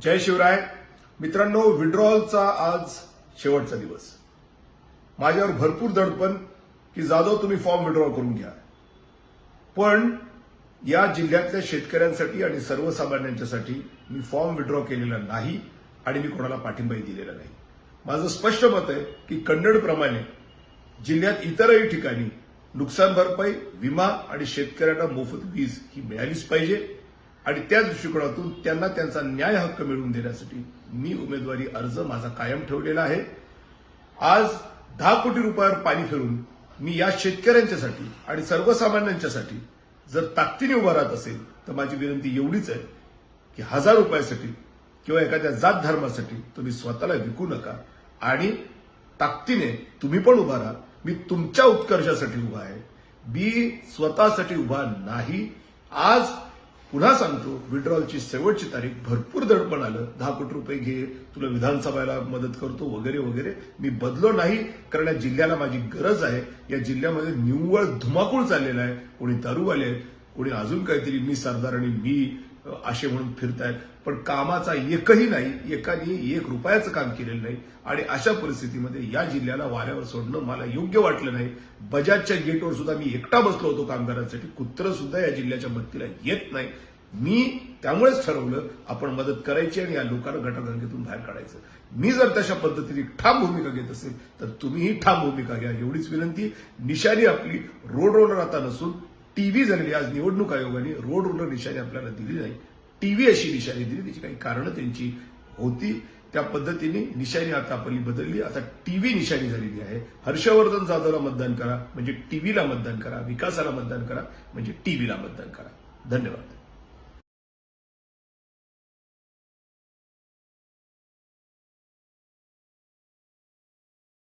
जय शिवराय. मित्रांनो, विड्रॉलचा आज शेवटचा दिवस. माझ्यावर भरपूर दडपण की जाधव तुम्ही फॉर्म विड्रॉ करून घ्या, पण या जिल्ह्यातल्या शेतकऱ्यांसाठी आणि सर्वसामान्यांच्यासाठी मी फॉर्म विड्रॉ केलेला नाही आणि मी कोणाला पाठिंबाही दिलेला नाही. माझं स्पष्ट मत आहे की कन्नडप्रमाणे जिल्ह्यात इतरही ठिकाणी नुकसान भरपाई, विमा आणि शेतकऱ्यांना मोफत वीज ही मिळालीच पाहिजे आणि त्या दृष्टिकोनातून त्यांना त्यांचा न्याय हक्क मिळवून देण्यासाठी मी उमेदवारी अर्ज माझा कायम ठेवलेला आहे. आज 10 कोटी रुपयावर पाणी फिरून मी या शेतकऱ्यांच्यासाठी आणि सर्वसामान्यांच्यासाठी जर ताकदीने उभा राहत असेल तर माझी विनंती एवढीच आहे की 1000 रुपयासाठी किंवा एखाद्या जात धर्मासाठी तुम्ही स्वतःला विकू नका आणि ताकदीने तुम्ही पण उभा राहा. मी तुमच्या उत्कर्षासाठी उभा आहे, मी स्वतःसाठी उभा नाही. आज पुन्हा सांगतो, विड्रॉलची शेवटची तारीख. भरपूर दडपण आलं, 10 कोटी रुपये घे, तुला विधानसभेला मदत करतो वगैरे वगैरे. मी बदलो नाही, कारण या जिल्ह्याला माझी गरज आहे. या जिल्ह्यामध्ये निव्वळ धुमाकूळ चाललेला आहे. कोणी दारूवाले आहेत, कोणी अजून काहीतरी मी सरदार आणि मी असे म्हणून फिरतायत, पण कामाचा एकही नाही, एकाने 1 रुपयाचं काम केलेलं नाही. आणि अशा परिस्थितीमध्ये या जिल्ह्याला वाऱ्यावर सोडणं मला योग्य वाटलं नाही. बजाजच्या गेटवर सुद्धा मी एकटा बसलो होतो कामगारांसाठी. कुत्रं सुद्धा या जिल्ह्याच्या मदतीला येत नाही. मी त्यामुळेच ठरवलं आपण मदत करायची आणि या लोकांना गटारगंगेतून बाहेर काढायचं. मी जर तशा पद्धतीने ठाम भूमिका घेत असेल तर तुम्हीही ठाम भूमिका घ्या, एवढीच विनंती. निशाणी आपली रोड रोलर आता नसून टीव्ही झालेली. आज निवडणूक आयोगाने रोड रोलर निशाणी आपल्याला दिली नाही, टीव्ही अशी निशाणी दिली. त्याची काही कारणं त्यांची होती, त्या पद्धतीने निशाणी आता आपली बदलली. आता टीव्ही निशाणी झालेली आहे. हर्षवर्धन जाधवला मतदान करा म्हणजे टीव्हीला मतदान करा, विकासाला मतदान करा म्हणजे टीव्हीला मतदान करा. धन्यवाद.